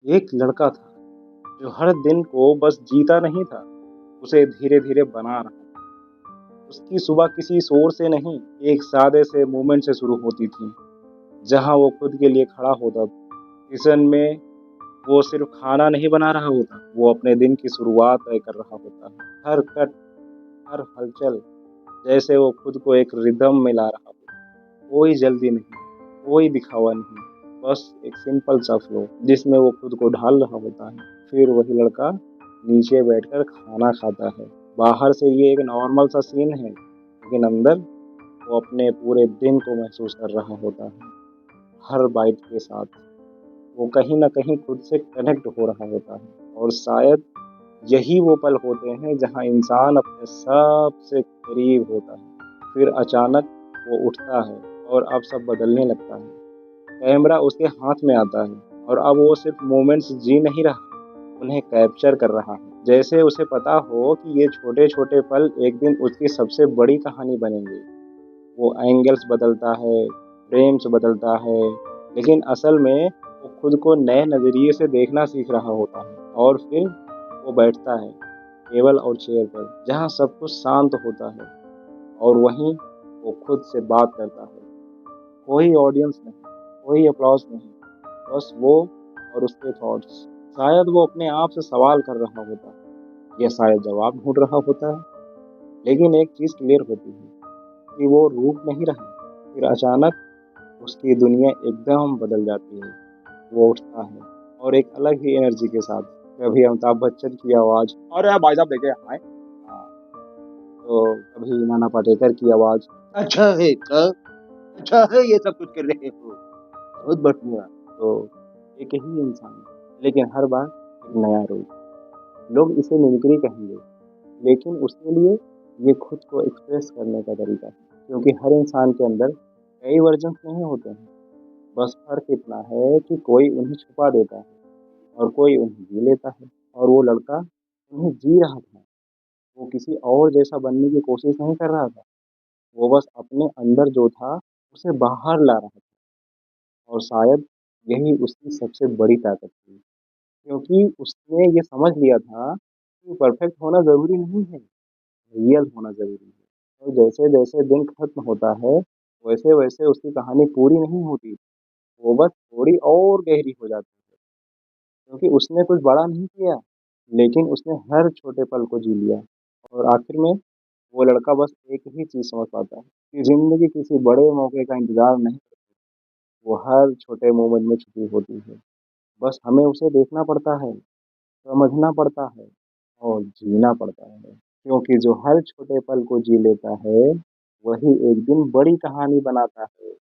एक लड़का था जो हर दिन को बस जीता नहीं था, उसे धीरे-धीरे बना रहा था। उसकी सुबह किसी शोर से नहीं, एक सादे से मोमेंट से शुरू होती थी, जहाँ वो खुद के लिए खड़ा होता। किचन में वो सिर्फ खाना नहीं बना रहा होता, वो अपने दिन की शुरुआत तय कर रहा होता है। हर कट, हर हलचल, जैसे वो खुद को एक रिदम में ला रहा हो। कोई जल्दी नहीं, कोई दिखावा नहीं, बस एक सिंपल सा फ्लो जिसमें वो खुद को ढाल रहा होता है। फिर वही लड़का नीचे बैठकर खाना खाता है। बाहर से ये एक नॉर्मल सा सीन है, लेकिन अंदर वो अपने पूरे दिन को महसूस कर रहा होता है। हर बाइट के साथ वो कहीं न कहीं खुद से कनेक्ट हो रहा होता है, और शायद यही वो पल होते हैं जहाँ इंसान अपने सबसे करीब होता है। फिर अचानक वो उठता है और अब सब बदलने लगता है। कैमरा उसके हाथ में आता है और अब वो सिर्फ मोमेंट्स जी नहीं रहा, उन्हें कैप्चर कर रहा है। जैसे उसे पता हो कि ये छोटे-छोटे पल एक दिन उसकी सबसे बड़ी कहानी बनेंगे। वो एंगल्स बदलता है, फ्रेम्स बदलता है, लेकिन असल में वो खुद को नए नज़रिए से देखना सीख रहा होता है। और फिर वो बैठता है टेबल और चेयर पर, जहाँ सब कुछ शांत होता है, और वहीं वो खुद से बात करता है। कोई ऑडियंस नहीं, कोई अप्लॉज़ नहीं, बस वो और उसके थॉट्स। शायद वो अपने आप से सवाल कर रहा होता है, या शायद जवाब ढूँढ रहा होता है। लेकिन एक चीज़ क्लियर होती है कि वो रुक नहीं रहा। फिर अचानक उसकी दुनिया एकदम बदल जाती है। वो उठता है और एक अलग ही एनर्जी के साथ, कभी अमिताभ बच्चन की आवाज़, "अरे भाई साहब देखे आए।" हाँ, तो कभी नाना पाटेकर की आवाज़, "अच्छा है सर, अच्छा है ये सब कुछ कर रहे हो, बहुत बढ़िया।" तो एक ही इंसान, लेकिन हर बार एक नया रूप। लोग इसे मिमिक्री कहेंगे, लेकिन उसके लिए ये खुद को एक्सप्रेस करने का तरीका है। क्योंकि हर इंसान के अंदर कई वर्जन्स नहीं होते हैं, बस फ़र्क इतना है कि कोई उन्हें छुपा देता है और कोई उन्हें जी लेता है। और वो लड़का उन्हें जी रहा था, वो किसी और जैसा बनने की कोशिश नहीं कर रहा था, वो बस अपने अंदर जो था, उसे बाहर ला रहा था। और शायद यही उसकी सबसे बड़ी ताकत थी, क्योंकि उसने ये समझ लिया था कि परफेक्ट होना ज़रूरी नहीं है, रियल होना ज़रूरी है। और जैसे-जैसे दिन खत्म होता है, वैसे-वैसे उसकी कहानी पूरी नहीं होती, वो बस थोड़ी और गहरी हो जाती है। क्योंकि उसने कुछ बड़ा नहीं किया, लेकिन उसने हर छोटे पल को जी लिया। और आखिर में वो लड़का बस एक ही चीज़ समझ पाता है कि ज़िंदगी किसी बड़े मौके का इंतज़ार नहीं, वो हर छोटे मोमेंट में छुपी होती है। बस हमें उसे देखना पड़ता है, समझना पड़ता है और जीना पड़ता है। क्योंकि जो हर छोटे पल को जी लेता है, वही एक दिन बड़ी कहानी बनाता है।